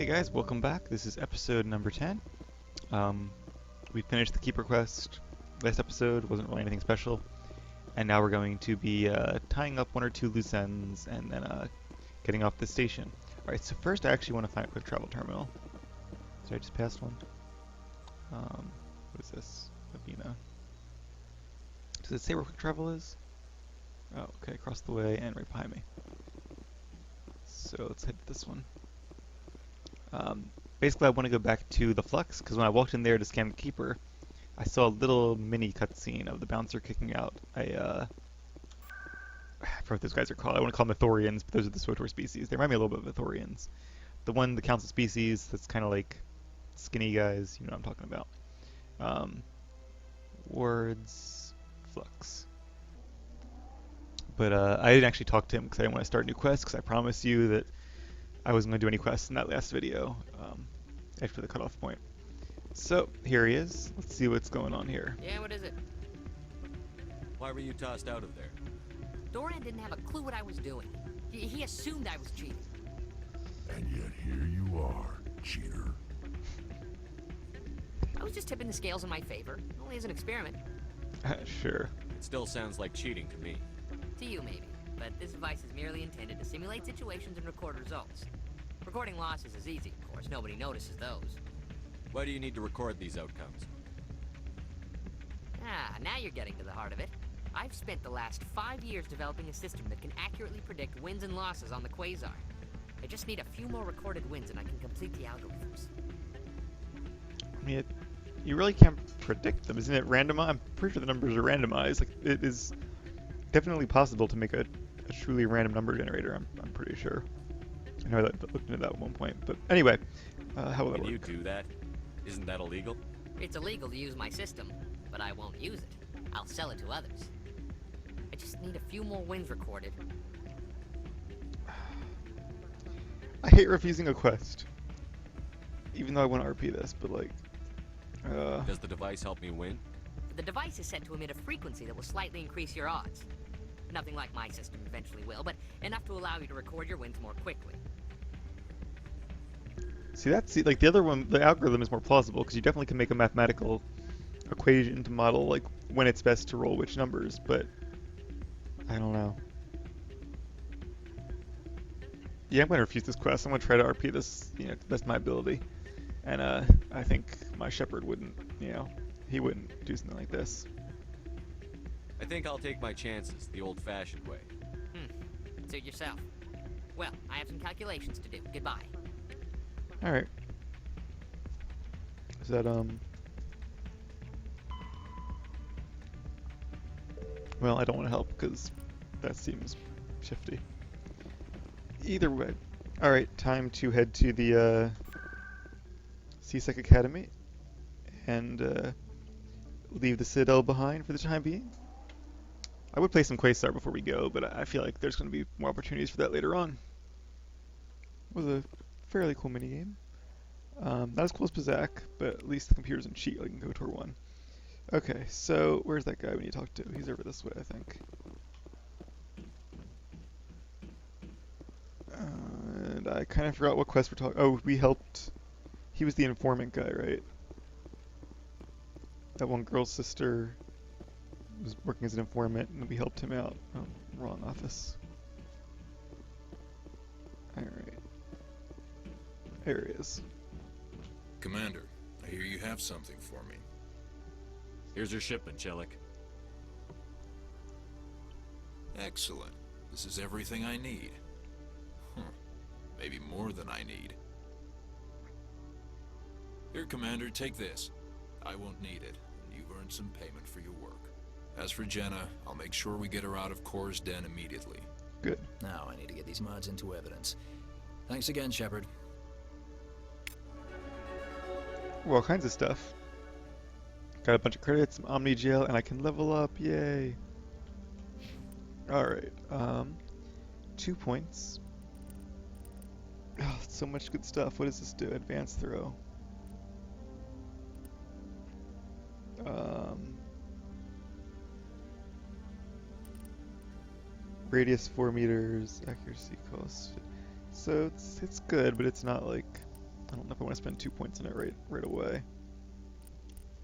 Hey guys, welcome back. This is episode number 10. We finished the Keeper quest. Last episode wasn't really anything special. And now we're going to be tying up one or two loose ends and then getting off the station. Alright, so first I actually want to find a quick travel terminal. So I just passed one. What is this? Lavina. Does it say where quick travel is? Oh, okay, across the way and right behind me. So let's head to this one. Basically, I want to go back to the Flux, because when I walked in there to scan the Keeper, I saw a little mini cutscene of the bouncer kicking out I forget what those guys are called. I want to call them Ithorians, but those are the SWTOR species. They remind me a little bit of Ithorians. The council species that's kind of like skinny guys, you know what I'm talking about. Words, Flux. But I didn't actually talk to him because I didn't want to start new quests, because I promised you that I wasn't going to do any quests in that last video after the cutoff point. So, here he is. Let's see what's going on here. Yeah, what is it? Why were you tossed out of there? Doran didn't have a clue what I was doing. He assumed I was cheating. And yet here you are, cheater. I was just tipping the scales in my favor. Only as an experiment. Sure. It still sounds like cheating to me. To you, maybe. But this device is merely intended to simulate situations and record results. Recording losses is easy, of course. Nobody notices those. Why do you need to record these outcomes? Ah, now you're getting to the heart of it. I've spent the last 5 years developing a system that can accurately predict wins and losses on the Quasar. I just need a few more recorded wins and I can complete the algorithms. I mean, you really can't predict them. Isn't it randomized? I'm pretty sure the numbers are randomized. Like, it is definitely possible to make a truly random number generator, I'm pretty sure. I know I looked into that at one point. But anyway, how will that Can work? you do that? Isn't that illegal? It's illegal to use my system, but I won't use it. I'll sell it to others. I just need a few more wins recorded. I hate refusing a quest. Even though I want to RP this, but like... Does the device help me win? The device is set to emit a frequency that will slightly increase your odds. Nothing like my system eventually will, but enough to allow you to record your wins more quickly. See, like the other one, the algorithm is more plausible, because you definitely can make a mathematical equation to model like when it's best to roll which numbers, but I don't know. Yeah, I'm going to refuse this quest. I'm going to try to RP this, to the best of my ability. And I think my shepherd wouldn't, he wouldn't do something like this. I think I'll take my chances the old-fashioned way. Suit yourself. Well, I have some calculations to do. Goodbye. Alright. Is that, well, I don't want to help because that seems shifty. Either way. Alright, time to head to the, CSEC Academy and, leave the Citadel behind for the time being. I would play some Quasar before we go, but I feel like there's going to be more opportunities for that later on. It was a fairly cool minigame. Not as cool as Pizak, but at least the computer doesn't cheat like in KOTOR 1. Okay, so where's that guy we need to talk to? He's over this way, I think. And I kind of forgot what quest we're talking. Oh, we helped. He was the informant guy, right? That one girl's sister was working as an informant, and we helped him out. Oh, wrong office. Alright. There he is. Commander, I hear you have something for me. Here's your shipment, Chelik. Excellent. This is everything I need. Maybe more than I need. Here, Commander, take this. I won't need it, and you've earned some payment for your work. As for Jenna, I'll make sure we get her out of Kor's den immediately. Good. Now I need to get these mods into evidence. Thanks again, Shepard. All kinds of stuff. Got a bunch of credits, some Omni Gel, and I can level up. Yay! Alright, 2 points. Oh, so much good stuff. What does this do? Advanced throw. Radius 4 meters, accuracy cost. So it's good, but it's not like I don't know if I want to spend 2 points on it right away.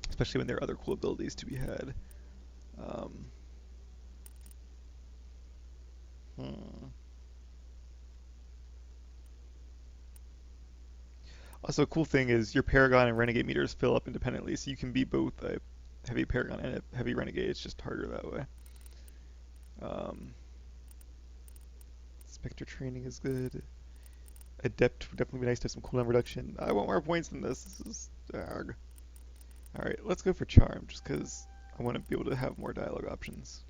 Especially when there are other cool abilities to be had. Also, a cool thing is your Paragon and Renegade meters fill up independently, so you can be both a heavy Paragon and a heavy Renegade. It's just harder that way. Spectre training is good. Adept would definitely be nice to have some cooldown reduction. I want more points than this. This is arg. Alright, let's go for Charm, just because I want to be able to have more dialogue options.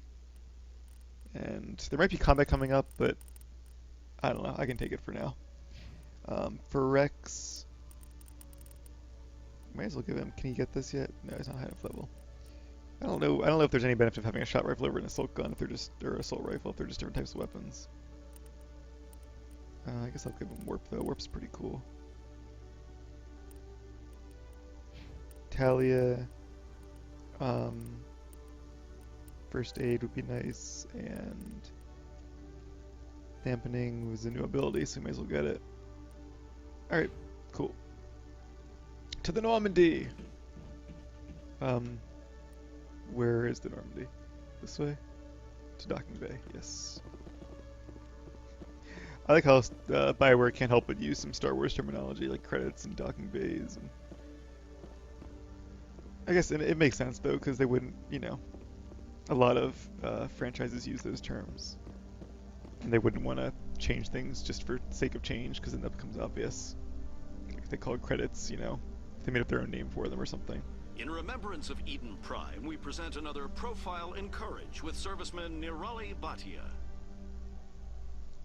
And there might be combat coming up, but I don't know. I can take it for now. For Rex, might as well give him. Can he get this yet? No, he's not high enough level. I don't know. I don't know if there's any benefit of having a shot rifle over an assault gun if they're just, or assault rifle if they're just different types of weapons. I guess I'll give him Warp though. Warp's pretty cool. Talia, First Aid would be nice, and Dampening was a new ability, so we may as well get it. Alright, cool. To the Normandy! Where is the Normandy? This way? To Docking Bay, yes. I like how Bioware can't help but use some Star Wars terminology, like credits and docking bays. And I guess it makes sense, though, because they wouldn't, you know, a lot of franchises use those terms. And they wouldn't want to change things just for sake of change, because then that becomes obvious. Like they call it credits, you know, if they made up their own name for them or something. In remembrance of Eden Prime, we present another profile in courage with serviceman Nirali Bhatia.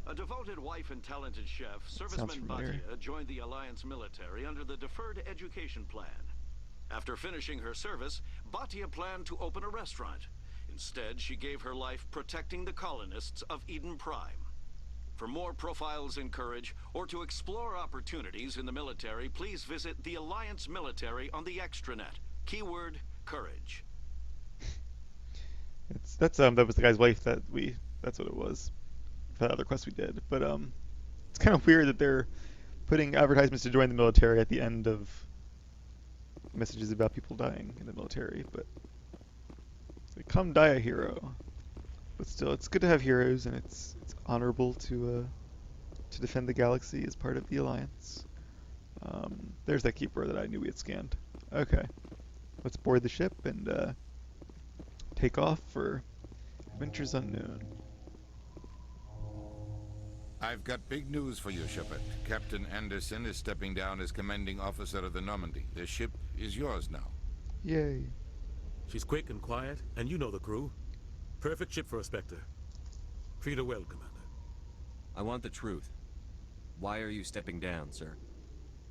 A devoted wife and talented chef, serviceman Bhatia joined the Alliance military under the Deferred Education Plan. After finishing her service, Bhatia planned to open a restaurant. Instead, she gave her life protecting the colonists of Eden Prime. For more profiles in courage, or to explore opportunities in the military, please visit the Alliance military on the extranet. Keyword, courage. That was the guy's wife that's what it was. For that other quest we did. But it's kind of weird that they're putting advertisements to join the military at the end of messages about people dying in the military, but they come die a hero. But still, it's good to have heroes, and it's honorable to defend the galaxy as part of the Alliance. There's that keeper that I knew we had scanned. Okay, let's board the ship and take off for Adventures Unknown. I've got big news for you, Shepard. Captain Anderson is stepping down as commanding officer of the Normandy. The ship is yours now. Yay. She's quick and quiet, and you know the crew. Perfect ship for a Spectre. Treat her well, Commander. I want the truth. Why are you stepping down, sir?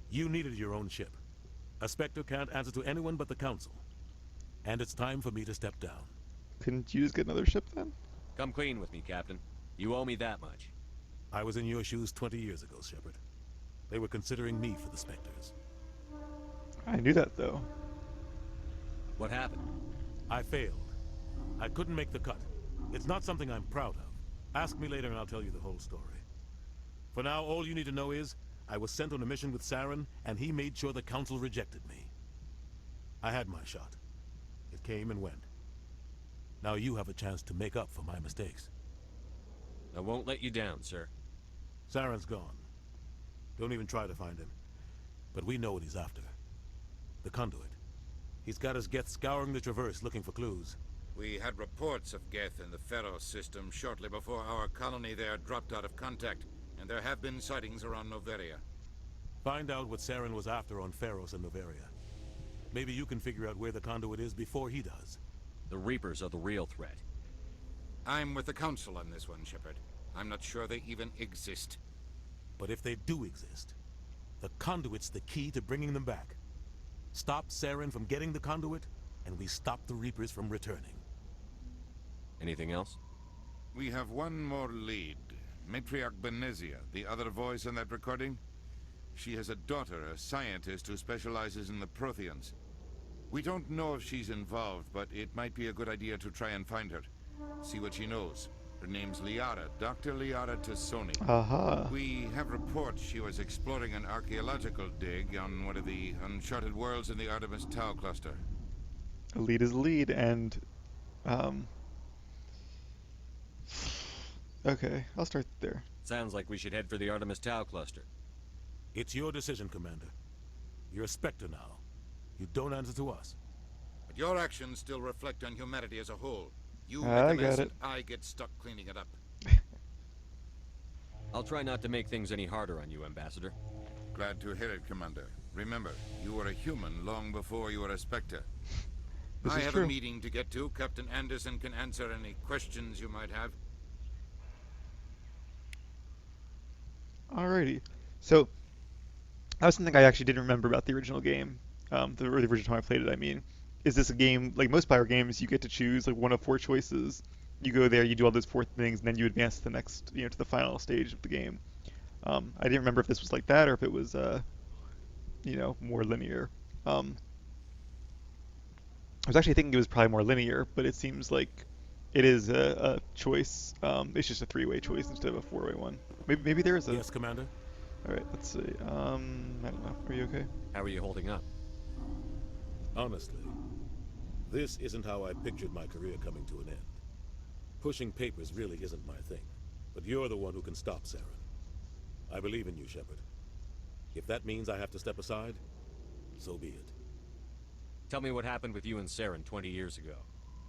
You needed your own ship. A Spectre can't answer to anyone but the Council. And it's time for me to step down. Couldn't you just get another ship then? Come clean with me, Captain. You owe me that much. I was in your shoes 20 years ago, Shepard. They were considering me for the Spectres. I knew that, though. What happened? I failed. I couldn't make the cut. It's not something I'm proud of. Ask me later and I'll tell you the whole story. For now, all you need to know is, I was sent on a mission with Saren, and he made sure the Council rejected me. I had my shot. It came and went. Now you have a chance to make up for my mistakes. I won't let you down, sir. Saren's gone. Don't even try to find him. But we know what he's after. The conduit. He's got his Geth scouring the Traverse looking for clues. We had reports of Geth in the Pharos system shortly before our colony there dropped out of contact, and there have been sightings around Noveria. Find out what Saren was after on Pharos and Noveria. Maybe you can figure out where the conduit is before he does. The Reapers are the real threat. I'm with the Council on this one, Shepard. I'm not sure they even exist. But if they do exist, the conduit's the key to bringing them back. Stop Saren from getting the conduit, and we stop the Reapers from returning. Anything else? We have one more lead. Matriarch Benezia, the other voice in that recording. She has a daughter, a scientist who specializes in the Protheans. We don't know if she's involved, but it might be a good idea to try and find her. See what she knows. Her name's Liara, Dr. Liara Tassoni. Aha. We have reports she was exploring an archaeological dig on one of the uncharted worlds in the Artemis Tau cluster. A lead is a lead, and um. Okay, I'll start there. Sounds like we should head for the Artemis Tau cluster. It's your decision, Commander. You're a Spectre now. You don't answer to us. But your actions still reflect on humanity as a whole. You I make a mess got it. and I get stuck cleaning it up. I'll try not to make things any harder on you, Ambassador. Glad to hear it, Commander. Remember, you were a human long before you were a Spectre. This I is have true. a meeting to get to. Captain Anderson can answer any questions you might have. Alrighty. So, that was something I actually didn't remember about the original game. The original time I played it, I mean. Is this a game, like most Bioware games, you get to choose like one of 4 choices. You go there, you do all those 4 things, and then you advance to the next, to the final stage of the game. I didn't remember if this was like that or if it was, more linear. I was actually thinking it was probably more linear, but it seems like it is a choice. It's just a 3-way choice instead of a 4-way one. Maybe there is a. Yes, Commander? Alright, let's see. I don't know. Are you okay? How are you holding up? Honestly, this isn't how I pictured my career coming to an end. Pushing papers really isn't my thing, but you're the one who can stop Saren. I believe in you, Shepard. If that means I have to step aside, so be it. Tell me what happened with you and Saren 20 years ago.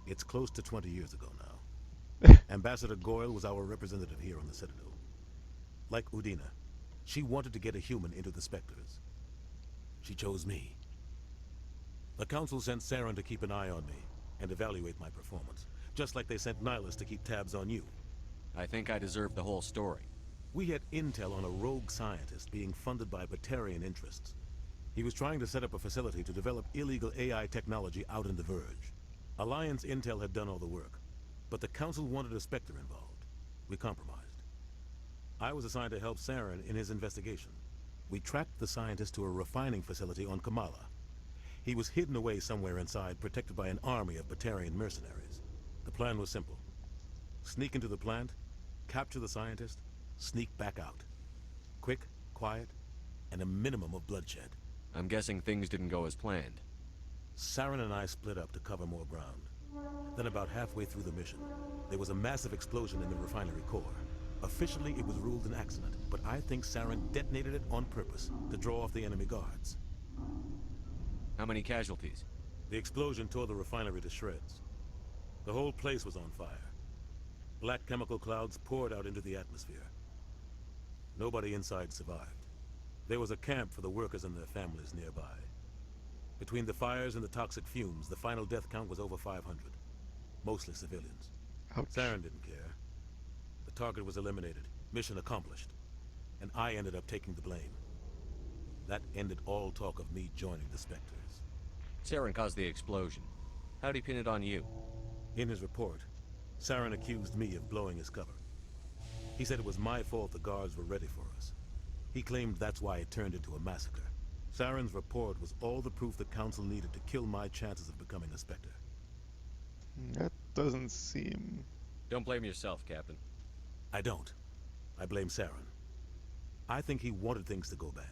It's close to 20 years ago now. Ambassador Goyle was our representative here on the Citadel. Like Udina, she wanted to get a human into the Spectres. She chose me. The Council sent Saren to keep an eye on me and evaluate my performance, just like they sent Nihilus to keep tabs on you. I think I deserve the whole story. We had intel on a rogue scientist being funded by Batarian interests. He was trying to set up a facility to develop illegal AI technology out in the Verge. Alliance intel had done all the work, but the Council wanted a Spectre involved. We compromised. I was assigned to help Saren in his investigation. We tracked the scientist to a refining facility on Kamala. He was hidden away somewhere inside, protected by an army of Batarian mercenaries. The plan was simple. Sneak into the plant, capture the scientist, sneak back out. Quick, quiet, and a minimum of bloodshed. I'm guessing things didn't go as planned. Saren and I split up to cover more ground. Then about halfway through the mission, there was a massive explosion in the refinery core. Officially, it was ruled an accident, but I think Saren detonated it on purpose to draw off the enemy guards. How many casualties? The explosion tore the refinery to shreds. The whole place was on fire. Black chemical clouds poured out into the atmosphere. Nobody inside survived. There was a camp for the workers and their families nearby. Between the fires and the toxic fumes, the final death count was over 500. Mostly civilians. Ouch. Saren didn't care. The target was eliminated. Mission accomplished. And I ended up taking the blame. That ended all talk of me joining the Spectres. Saren caused the explosion. How'd he pin it on you? In his report, Saren accused me of blowing his cover. He said it was my fault the guards were ready for us. He claimed that's why it turned into a massacre. Saren's report was all the proof the Council needed to kill my chances of becoming a Spectre. That doesn't seem... Don't blame yourself, Captain. I don't. I blame Saren. I think he wanted things to go bad.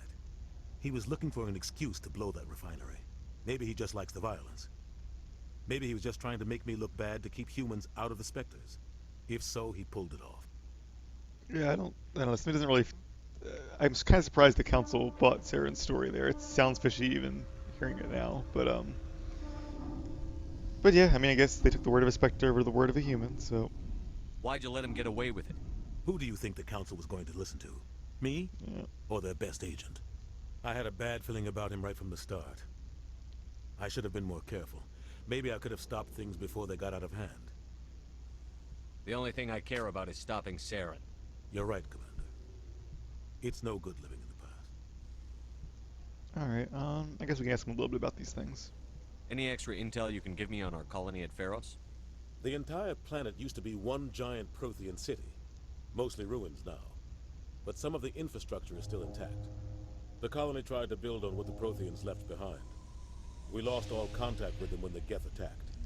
He was looking for an excuse to blow that refinery. Maybe he just likes the violence. Maybe he was just trying to make me look bad to keep humans out of the Spectres. If so, he pulled it off. Yeah, I don't know. It doesn't really... I'm kind of surprised the Council bought Saren's story there. It sounds fishy even hearing it now, but yeah, I mean, I guess they took the word of a Spectre over the word of a human, so... Why'd you let him get away with it? Who do you think the Council was going to listen to? Me? Yeah. Or their best agent? I had a bad feeling about him right from the start. I should have been more careful. Maybe I could have stopped things before they got out of hand. The only thing I care about is stopping Saren. You're right, Commander. It's no good living in the past. Alright, I guess we can ask him a little bit about these things. Any extra intel you can give me on our colony at Pharos? The entire planet used to be one giant Prothean city. Mostly ruins now. But some of the infrastructure is still intact. The colony tried to build on what the Protheans left behind. We lost all contact with them when the Geth attacked.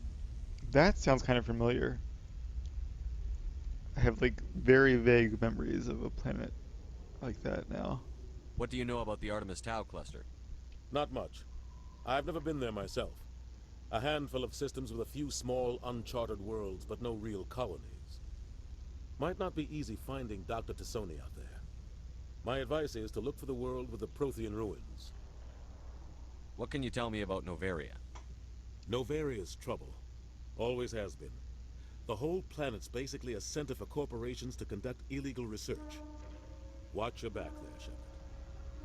That sounds kind of familiar. have like very vague memories of a planet like that now. What do you know about the Artemis Tau cluster? Not much. I've never been there myself. A handful of systems with a few small, uncharted worlds, but no real colonies. Might not be easy finding Dr. Tassoni out there. My advice is to look for the world with the Prothean ruins. What can you tell me about Novaria? Novaria's trouble. Always has been. The whole planet's basically a center for corporations to conduct illegal research. Watch your back there, Shepard.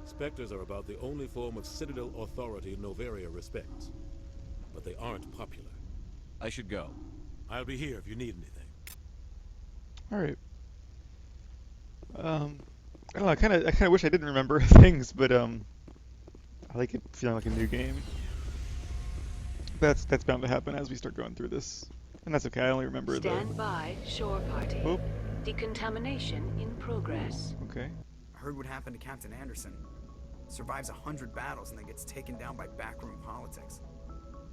Spectres are about the only form of Citadel authority Novaria respects. But they aren't popular. I should go. I'll be here if you need anything. Alright. I don't know, I kinda wish I didn't remember things, but I like it feeling like a new game. That's bound to happen as we start going through this. And that's okay, I only remember Stand by, shore party. Oop. Decontamination in progress. Okay. I heard what happened to Captain Anderson. Survives 100 battles and then gets taken down by backroom politics.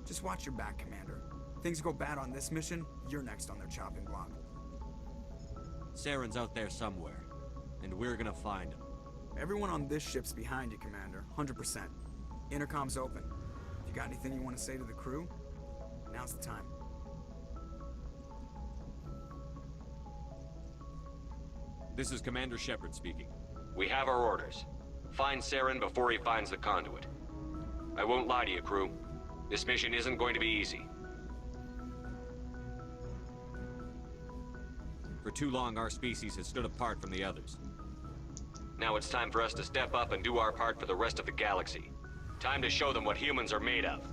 Just watch your back, Commander. Things go bad on this mission, you're next on their chopping block. Saren's out there somewhere, and we're gonna find him. Everyone on this ship's behind you, Commander. 100%. Intercom's open. If you got anything you want to say to the crew, now's the time. This is Commander Shepard speaking. We have our orders. Find Saren before he finds the conduit. I won't lie to you, crew. This mission isn't going to be easy. For too long, our species has stood apart from the others. Now it's time for us to step up and do our part for the rest of the galaxy. Time to show them what humans are made of.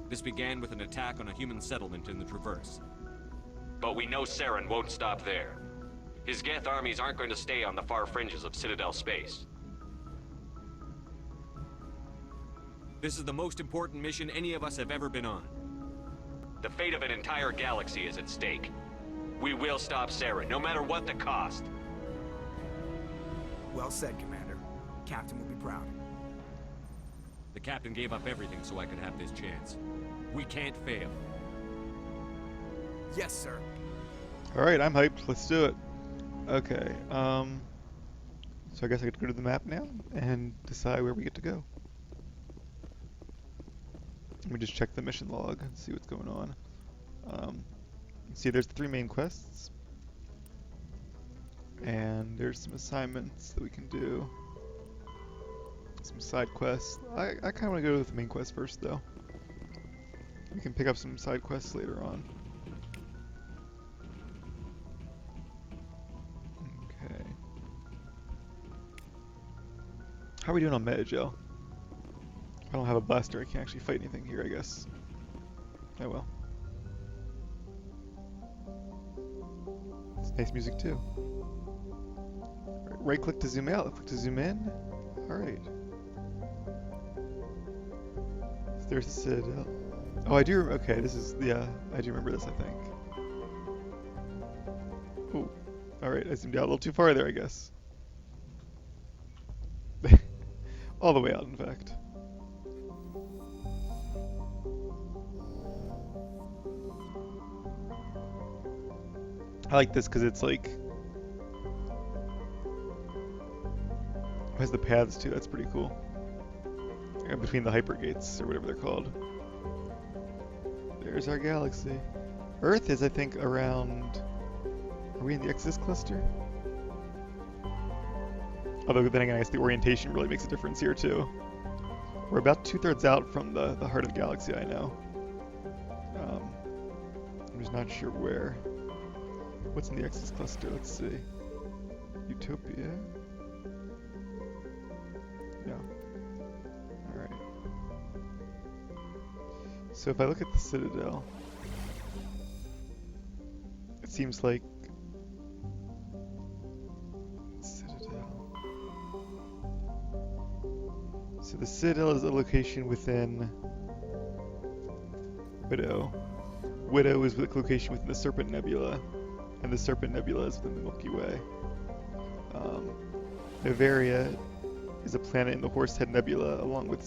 This began with an attack on a human settlement in the Traverse. But we know Saren won't stop there. His Geth armies aren't going to stay on the far fringes of Citadel space. This is the most important mission any of us have ever been on. The fate of an entire galaxy is at stake. We will stop Saren, no matter what the cost. Well said, Commander. Captain will be proud. The captain gave up everything so I could have this chance. We can't fail. Yes, sir. Alright, I'm hyped. Let's do it. Okay, so I guess I get to go to the map now and decide where we get to go. Let me just check the mission log and see what's going on. See, there's the 3 main quests. And there's some assignments that we can do. Some side quests. I kind of want to go with the main quest first, though. We can pick up some side quests later on. Okay. How are we doing on Metagel? I don't have a blaster, I can't actually fight anything here, I guess. Oh well. It's nice music too. Right click to zoom out, left click to zoom in. Alright. There's the Citadel. Oh, I do. Okay, this is. Yeah, I do remember this, I think. Oh, alright, I zoomed out a little too far there, I guess. All the way out, in fact. I like this because it's like. It has the paths too, that's pretty cool. Yeah, between the hypergates, or whatever they're called. There's our galaxy. Earth is, I think, around... Are we in the Exodus cluster? Although then again, I guess the orientation really makes a difference here too. We're about 2/3 out from the heart of the galaxy, I know. I'm just not sure where. What's in the Exodus cluster? Let's see. Utopia? No. Alright. So if I look at the Citadel, it seems like Citadel. So the Citadel is a location within Widow. Widow is a location within the Serpent Nebula, and the Serpent Nebula is within the Milky Way. Novaria is a planet in the Horsehead Nebula along with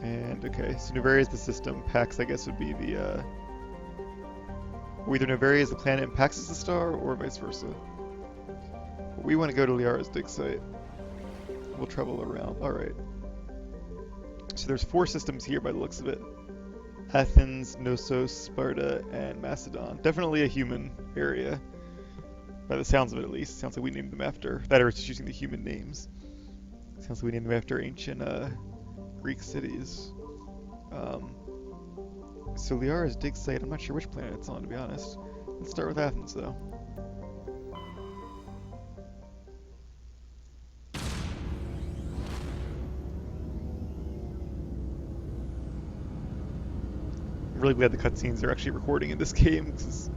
And okay, so Novaria is the system. Pax, I guess, would be the either Novaria is the planet and Pax is the star, or vice versa. We want to go to Liara's dig site. We'll travel around. Alright. So there's 4 systems here by the looks of it. Athens, Knossos, Sparta, and Macedon. Definitely a human area. By the sounds of it, at least. Sounds like we named them after... That or it's just using the human names. Sounds like we named them after ancient Greek cities. So Liara's dig site, I'm not sure which planet it's on, to be honest. Let's start with Athens, though. I'm really glad the cutscenes are actually recording in this game, because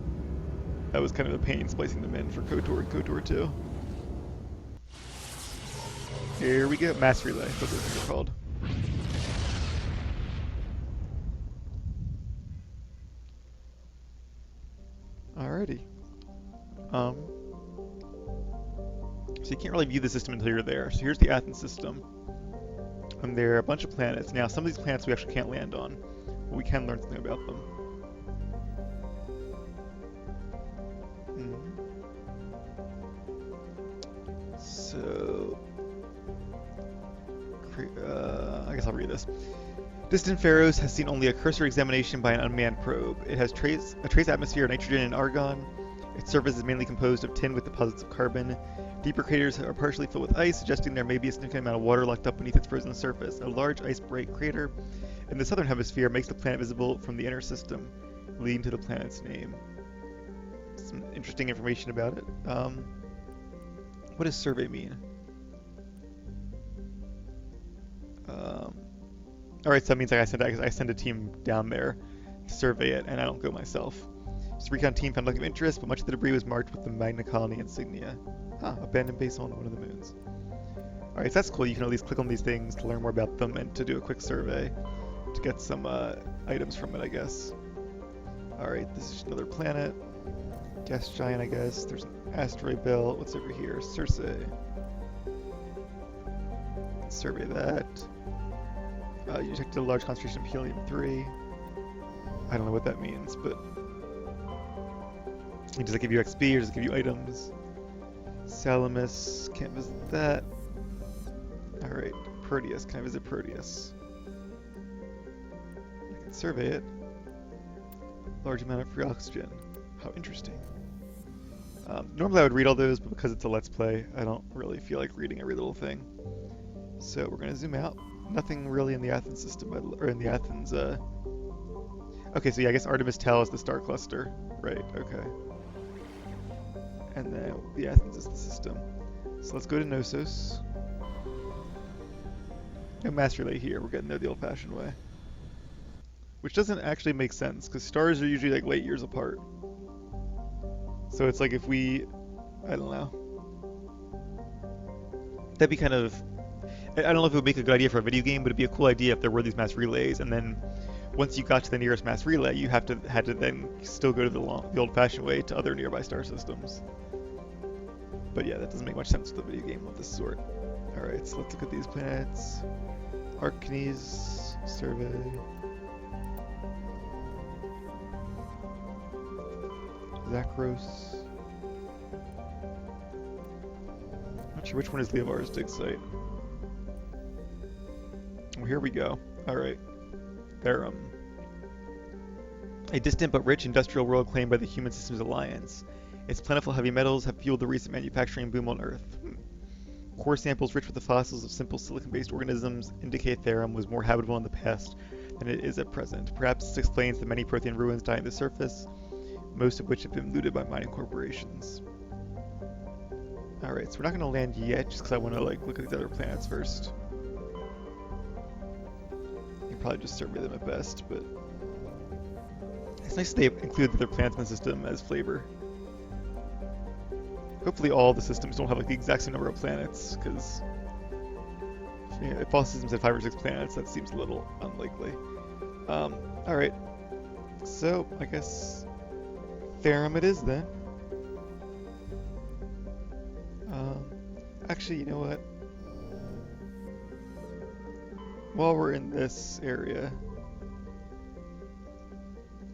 that was kind of a pain splicing them in for KOTOR and KOTOR 2. Here we go. Mass Relay, that's what those things are called. Alrighty. So you can't really view the system until you're there. So here's the Athens system. And there are a bunch of planets. Now, some of these planets we actually can't land on, but we can learn something about them. So, I guess I'll read this. Distant Pharos has seen only a cursory examination by an unmanned probe. It has a trace atmosphere of nitrogen and argon. Its surface is mainly composed of tin with deposits of carbon. Deeper craters are partially filled with ice, suggesting there may be a significant amount of water locked up beneath its frozen surface. A large ice-bright crater in the southern hemisphere makes the planet visible from the inner system, leading to the planet's name. Some interesting information about it. What does survey mean? Alright, so that means like I send a team down there to survey it, and I don't go myself. This recon team found nothing of interest, but much of the debris was marked with the Magna Colony insignia. Huh, abandoned base on one of the moons. Alright, so that's cool. You can at least click on these things to learn more about them and to do a quick survey to get some items from it, I guess. Alright, this is another planet. Gas giant, I guess. There's an asteroid belt. What's over here? Circe. Survey that. You detected a large concentration of helium-3. I don't know what that means, but... Does it give you XP or does it give you items? Salamis. Can't visit that. Alright. Proteus. Can I visit Proteus? I can survey it. Large amount of free oxygen. How interesting. Normally I would read all those, but because it's a Let's Play, I don't really feel like reading every little thing. So we're going to zoom out. Nothing really in the Athens system, or in the Athens, Okay, so yeah, I guess Artemis Tau is the star cluster. Right, okay. And then the Athens is the system. So let's go to Knossos. No mass relay here, we're getting there the old-fashioned way. Which doesn't actually make sense, because stars are usually like light years apart. So it's like if we... I don't know. That'd be kind of... I don't know if it would make a good idea for a video game, but it'd be a cool idea if there were these mass relays, and then once you got to the nearest mass relay, you had to then still go to the old-fashioned way to other nearby star systems. But yeah, that doesn't make much sense with a video game of this sort. Alright, so let's look at these planets. Arcanes, survey. Zakros. Not sure which one is Leovar's dig site. Well, here we go. Alright. Therum. A distant but rich industrial world claimed by the Human Systems Alliance. Its plentiful heavy metals have fueled the recent manufacturing boom on Earth. Core samples rich with the fossils of simple silicon-based organisms indicate Therum was more habitable in the past than it is at present. Perhaps this explains the many Prothean ruins dotting the surface, most of which have been looted by mining corporations. Alright, so we're not going to land yet, just because I want to look at these other planets first. You can probably just survey them at best, but... It's nice that they include the other planets in the system as flavor. Hopefully all the systems don't have the exact same number of planets, because if all systems had 5 or 6 planets, that seems a little unlikely. Alright, so I guess Therum it is then. Actually, you know what? while we're in this area,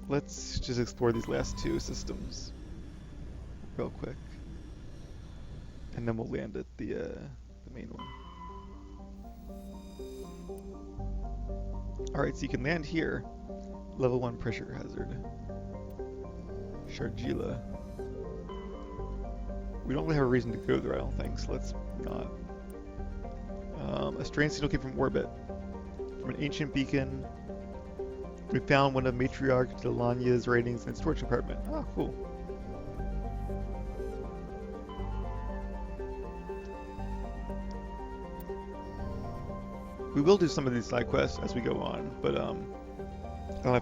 let's just explore these last two systems real quick. And then we'll land at the main one. Alright, so you can land here. Level 1 pressure hazard. Shargila. We don't really have a reason to go there, I don't think, so let's not. A strange signal came from orbit. From an ancient beacon. We found one of Matriarch Delania's writings in its storage compartment. Oh, cool. We will do some of these side quests as we go on, but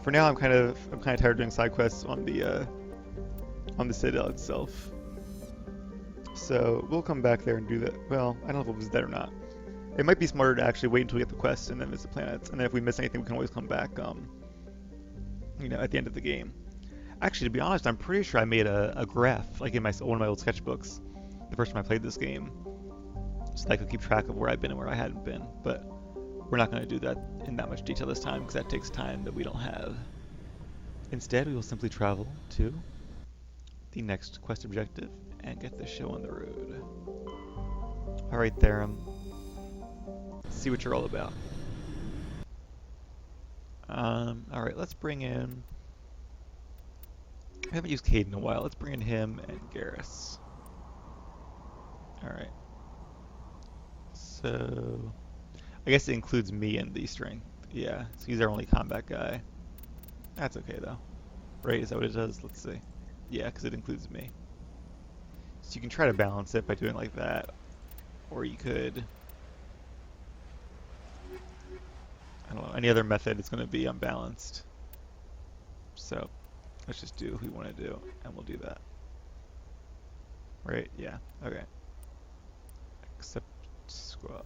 for now I'm kind of tired of doing side quests on the Citadel itself. So we'll come back there and do that. Well, I don't know if we'll visit that or not. It might be smarter to actually wait until we get the quest and then visit planets, and then if we miss anything, we can always come back. You know, at the end of the game. Actually, to be honest, I'm pretty sure I made a graph, like in one of my old sketchbooks, the first time I played this game, so that I could keep track of where I've been and where I hadn't been. But we're not going to do that in that much detail this time because that takes time that we don't have. Instead, we will simply travel to the next quest objective and get the show on the road. Alright, Therum. Let's see what you're all about. Alright, let's bring in... I haven't used Cade in a while. Let's bring in him and Garrus. Alright. So... I guess it includes me and the strength. Yeah, so he's our only combat guy. That's okay though. Right, is that what it does? Let's see. Yeah, because it includes me. So you can try to balance it by doing like that. Or you could... I don't know, any other method is going to be unbalanced. So, let's just do what we want to do, and we'll do that. Right? Yeah, okay. Accept squad.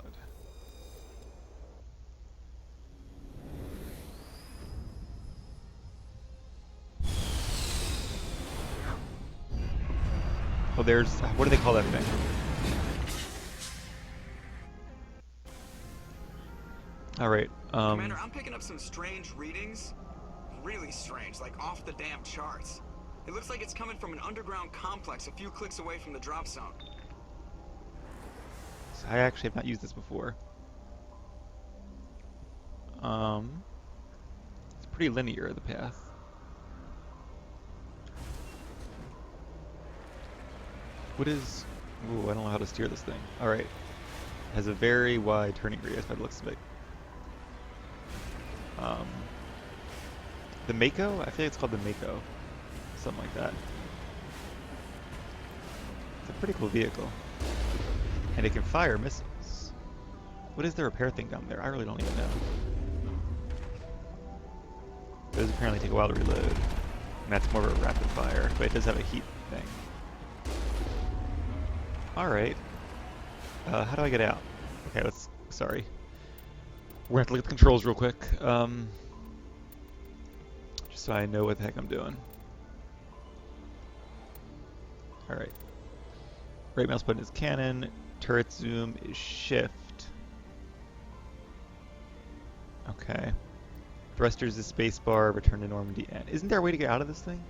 Oh, there's... what do they call that thing? Alright, Commander, I'm picking up some strange readings. Really strange, like off the damn charts. It looks like it's coming from an underground complex a few clicks away from the drop zone. So I actually have not used this before. It's pretty linear, the path. What is... Ooh, I don't know how to steer this thing. Alright. It has a very wide turning radius by the looks of it. The Mako? I feel like it's called the Mako. Something like that. It's a pretty cool vehicle. And it can fire missiles. What is the repair thing down there? I really don't even know. Those apparently take a while to reload. And that's more of a rapid fire, but it does have a heat thing. Alright. How do I get out? Okay, let's... Sorry. We're gonna have to look at the controls real quick. Just so I know what the heck I'm doing. Alright. Right mouse button is cannon. Turret zoom is shift. Okay. Thrusters is spacebar. Return to Normandy N. Isn't there a way to get out of this thing?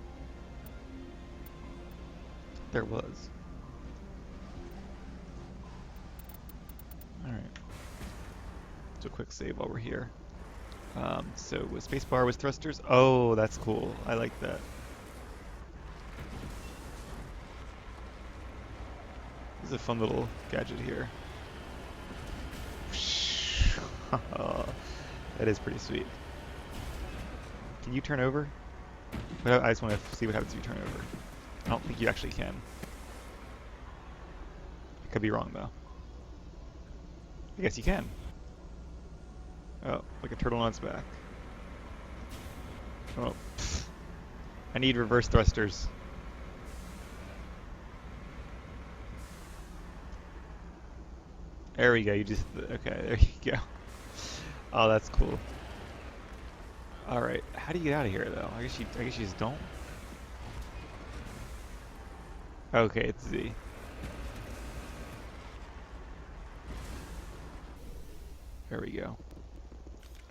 There was. Alright. Do a quick save while we're here. So with spacebar was thrusters. Oh, that's cool. I like that. This is a fun little gadget here. That is pretty sweet. Can you turn over? But I just want to see what happens if you turn over. I don't think you actually can. I could be wrong though. I guess you can. Oh, like a turtle on its back. Oh, pfft. I need reverse thrusters. There we go. You just okay. There you go. Oh, that's cool. All right. How do you get out of here, though? I guess you just don't. Okay, it's Z. There we go.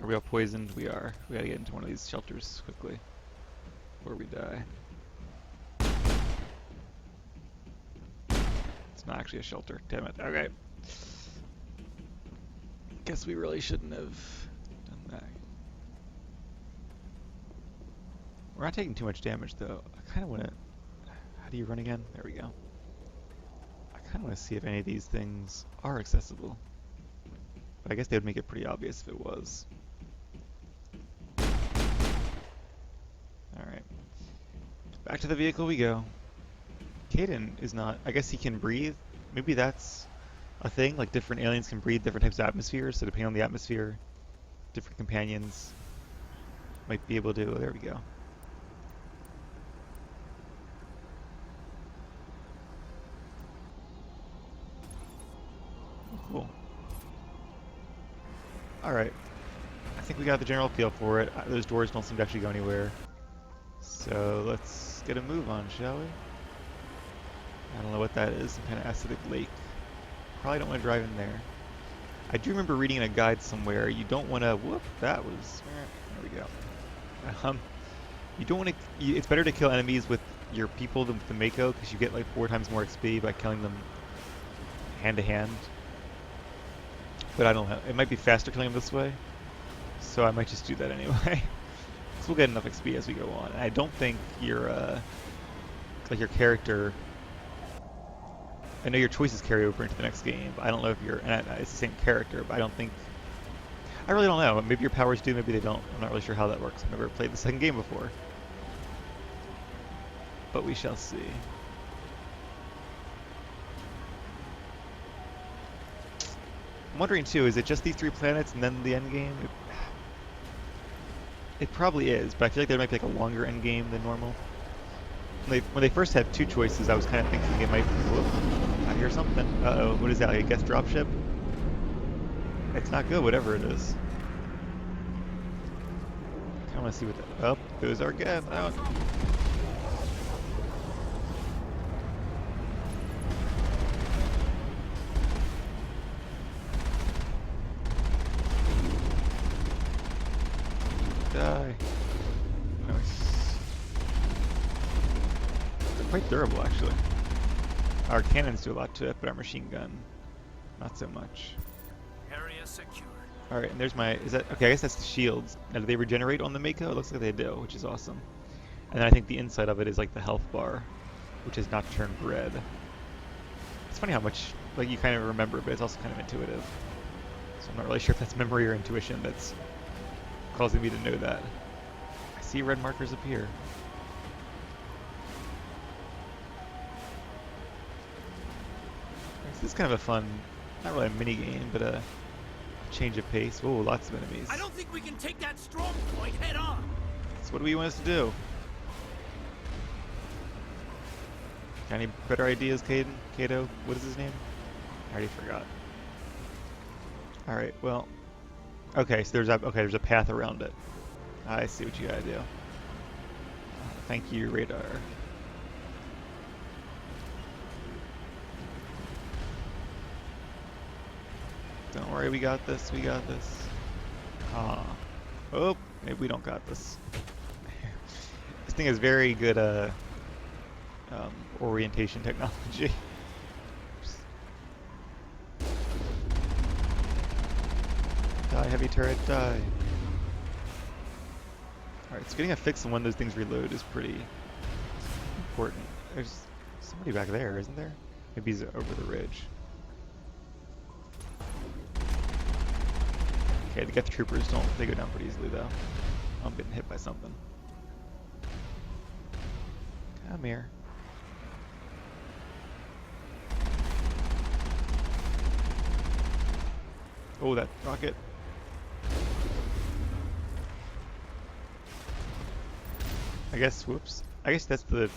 Are we all poisoned? We are. We gotta get into one of these shelters quickly, before we die. It's not actually a shelter. Damn it. Okay. Guess we really shouldn't have done that. We're not taking too much damage though. I kind of want to... How do you run again? There we go. I kind of want to see if any of these things are accessible. But I guess they would make it pretty obvious if it was. Alright. Back to the vehicle we go. Caden is not... I guess he can breathe. Maybe that's a thing. Like different aliens can breathe different types of atmospheres. So depending on the atmosphere, different companions might be able to... Oh, there we go. Cool. Alright. I think we got the general feel for it. Those doors don't seem to actually go anywhere. So let's get a move on, shall we? I don't know what that is. Some kind of acidic lake. Probably don't want to drive in there. I do remember reading in a guide somewhere, you don't want to... Whoop, that was... There we go. You don't want to... It's better to kill enemies with your people than with the Mako, because you get like 4 times more XP by killing them hand to hand. But I don't know. It might be faster killing them this way. So I might just do that anyway. Because we'll get enough XP as we go on. And I don't think your like your character... I know your choices carry over into the next game, but I don't know if you're... And it's the same character, but I don't think... I really don't know. Maybe your powers do, maybe they don't. I'm not really sure how that works. I've never played the second game before. But we shall see. I'm wondering too, is it just these 3 planets and then the end game? It probably is, but I feel like there might be like a longer end game than normal. When they first had 2 choices, I was kind of thinking it might be... Whoop, I hear something. Uh-oh, what is that, like a guest dropship? It's not good, whatever it is. I kind of want to see what that... Oh, goes our gas out. Die. Nice. They're quite durable, actually. Our cannons do a lot to it, but our machine gun, not so much. Area secure. Alright, and there's my... Is that... Okay, I guess that's the shields. Now, do they regenerate on the Mako? It looks like they do, which is awesome. And then I think the inside of it is like the health bar, which is not turned red. It's funny how much, like, you kind of remember, but it's also kind of intuitive. So I'm not really sure if that's memory or intuition that's causing me to know that. I see red markers appear. This is kind of a fun, not really a mini game, but a change of pace. Whoa, lots of enemies. I don't think we can take that strong point head on. So what do you want us to do? Got any better ideas, Caden? Kato? What is his name? I already forgot. Alright, well... Okay, so there's a path around it. I see what you gotta do. Thank you, radar. Don't worry, we got this, we got this. Ah. Oh, maybe we don't got this. This thing is very good orientation technology. Die, heavy turret, die. Alright, so getting a fix on when those things reload is pretty important. There's somebody back there, isn't there? Maybe he's over the ridge. Okay, the Geth troopers they go down pretty easily though. I'm getting hit by something. Come here. Oh, that rocket. I guess, whoops. I guess that's the...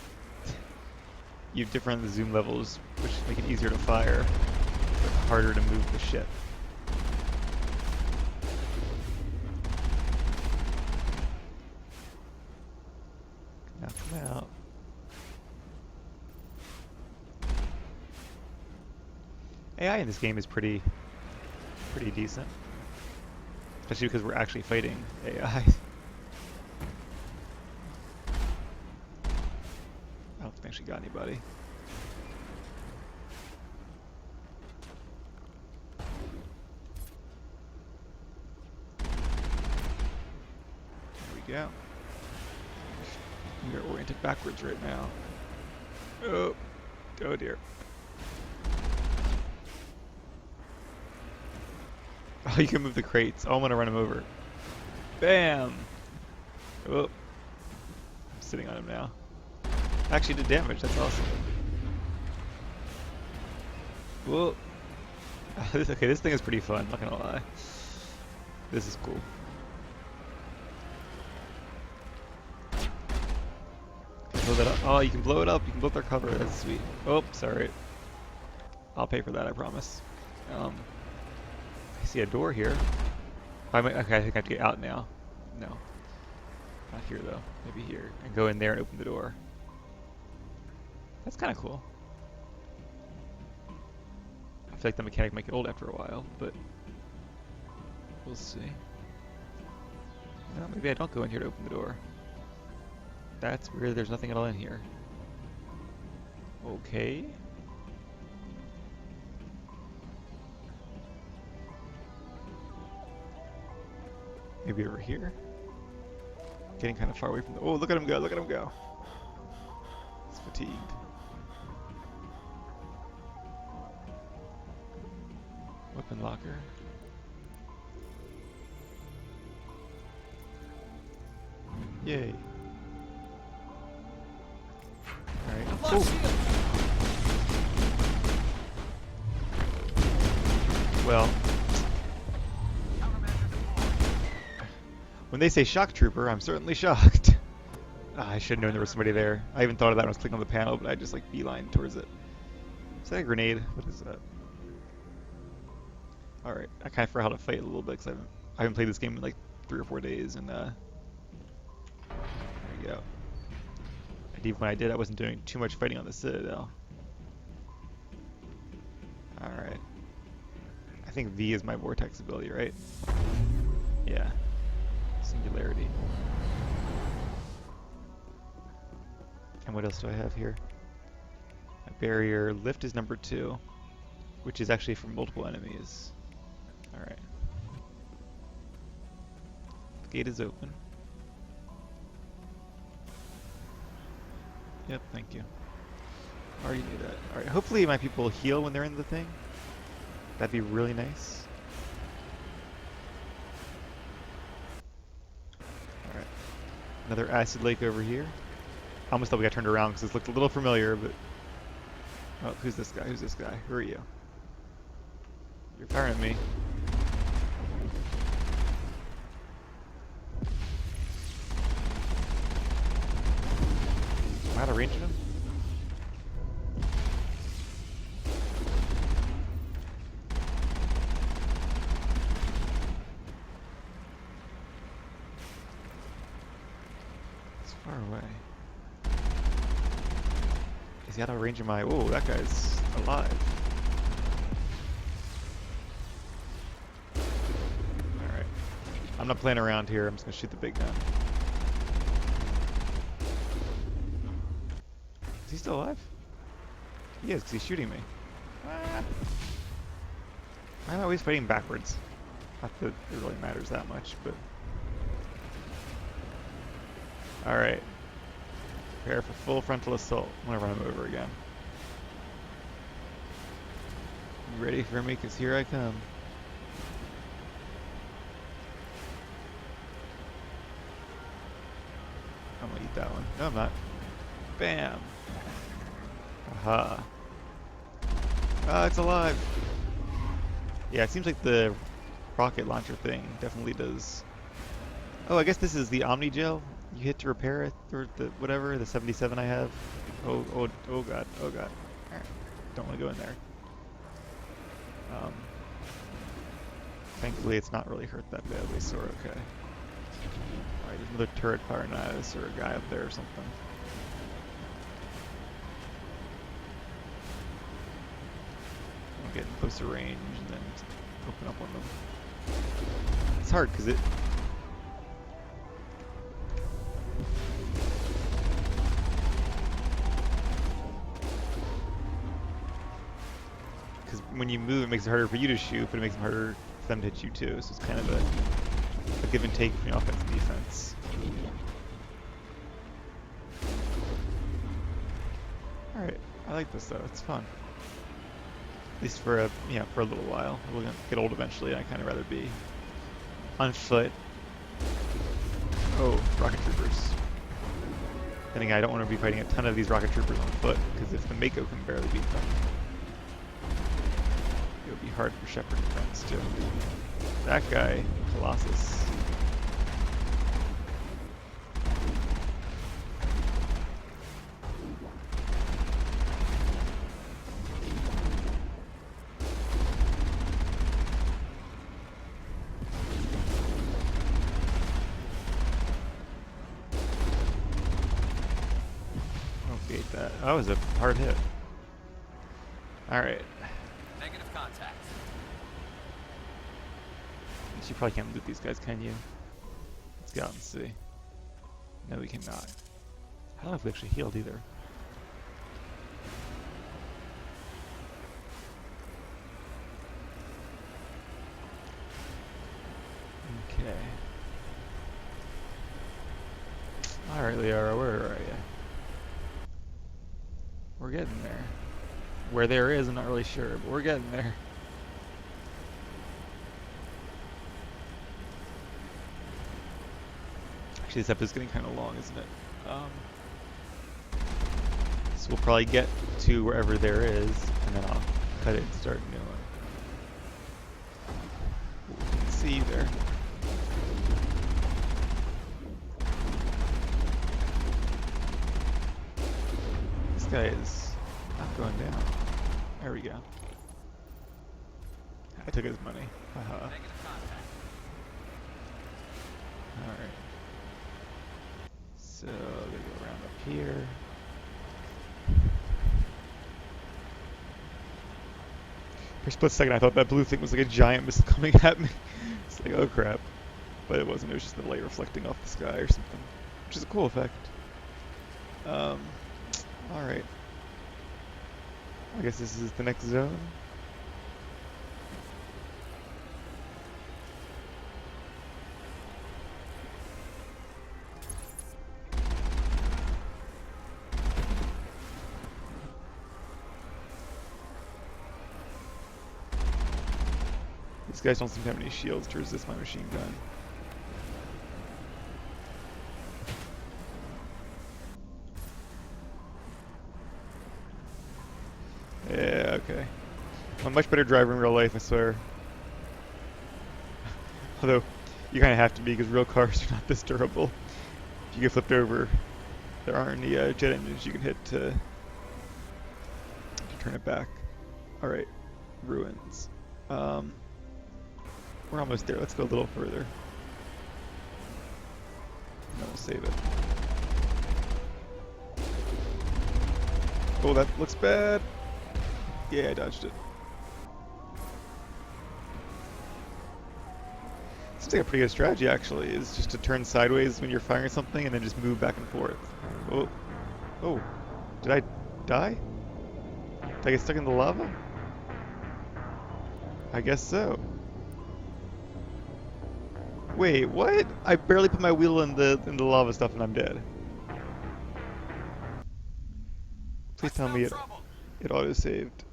You have different zoom levels, which make it easier to fire, but harder to move the ship. Now come out. AI in this game is pretty decent. Especially because we're actually fighting AI. I don't think I actually got anybody. There we go. We are oriented backwards right now. Oh, oh dear. Oh, you can move the crates. Oh, I'm gonna run him over. Bam! Oh, I'm sitting on him now. Actually did damage, that's awesome. Whoa. Okay, this thing is pretty fun, not gonna lie. This is cool. Blow that up. Oh, you can blow it up, you can blow up their cover, that's sweet. Oh, sorry. I'll pay for that, I promise. I see a door here. Okay, I think I have to get out now. No. Not here though, maybe here. And go in there and open the door. That's kind of cool. I feel like the mechanic might get old after a while, but we'll see. No, maybe I don't go in here to open the door. That's weird, there's nothing at all in here. Okay. Maybe over here? Getting kind of far away from the... Oh, look at him go, look at him go. He's fatigued. Weapon locker. Yay. Alright. Well. When they say shock trooper, I'm certainly shocked. I should have known there was somebody there. I even thought of that when I was clicking on the panel, but I just like beeline towards it. Is that a grenade? What is that? Alright, I kind of forgot how to fight a little bit because I haven't played this game in like 3 or 4 days, and there you go. And even when I did, I wasn't doing too much fighting on the Citadel. Alright. I think V is my vortex ability, right? Yeah. Singularity. And what else do I have here? A barrier. Lift is number 2, which is actually for multiple enemies. Alright. The gate is open. Yep, thank you. Already knew that. Alright, hopefully my people heal when they're in the thing. That'd be really nice. Alright. Another acid lake over here. I almost thought we got turned around because this looked a little familiar, but... Oh, who's this guy? Who's this guy? Who are you? You're firing at me. Am I out of range of him? It's far away. Is he out of range of my... Oh, that guy's alive. Alright. I'm not playing around here. I'm just going to shoot the big gun. Is he still alive? He is, because he's shooting me. Ah. Why am I always fighting backwards? Not that it really matters that much, but... Alright. Prepare for full frontal assault. I'm gonna run him over again. You ready for me? Because here I come. I'm gonna eat that one. No, I'm not. Bam! Aha. Ah, it's alive! Yeah, it seems like the rocket launcher thing definitely does... Oh, I guess this is the Omni Gel you hit to repair it, or the whatever, the 77 I have. Oh god, oh god. Alright, don't want to go in there. Thankfully it's not really hurt that badly, so we're okay. Alright, there's another turret firing at us, or a guy up there or something. I'll get in closer range and then open up on them. It's hard because it... Because when you move, it makes it harder for you to shoot, but it makes it harder for them to hit you too. So it's kind of a give and take between offense and defense. Alright, I like this though, it's fun. At least for a, for a little while. We're gonna get old eventually, and I kind of rather be on foot. Oh, rocket troopers. Then again, I don't want to be fighting a ton of these rocket troopers on foot, because if the Mako can barely beat them, it would be hard for Shepard and friends too. That guy, Colossus. That was a hard hit. Alright. Negative contact. You probably can't loot these guys, can you? Let's go out and see. No, we cannot. I don't know if we actually healed either. Okay. Alright, Liara, where are you? We're getting there. Where there is, I'm not really sure, but we're getting there. Actually, this episode's getting kind of long, isn't it? So we'll probably get to wherever there is, and then I'll cut it and start a new one. We can see there. This guy is not going down. There we go. I took his money. Haha. Alright. So, I'm gonna go around up here. For a split second, I thought that blue thing was like a giant missile coming at me. It's like, oh crap. But it wasn't, it was just the light reflecting off the sky or something. Which is a cool effect. Alright. I guess this is the next zone. These guys don't seem to have any shields to resist my machine gun. Yeah, okay. I'm a much better driver in real life, I swear. Although, you kind of have to be, because real cars are not this durable. If you get flipped over, there aren't any jet engines you can hit to turn it back. Alright, ruins. We're almost there. Let's go a little further. And then we'll save it. Oh, that looks bad. Yeah, I dodged it. Seems like a pretty good strategy, actually, is just to turn sideways when you're firing something and then just move back and forth. Oh. Oh. Did I die? Did I get stuck in the lava? I guess so. Wait, what? I barely put my wheel in the lava stuff and I'm dead. Please tell me it auto-saved.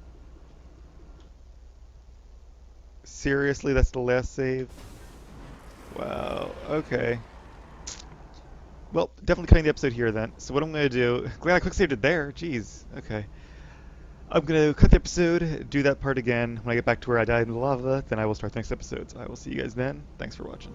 Seriously, that's the last save? Wow, okay. Well, definitely cutting the episode here then. So what I'm going to do, glad I quick saved it there, jeez, okay. I'm going to cut the episode, do that part again. When I get back to where I died in the lava, then I will start the next episode. So I will see you guys then. Thanks for watching.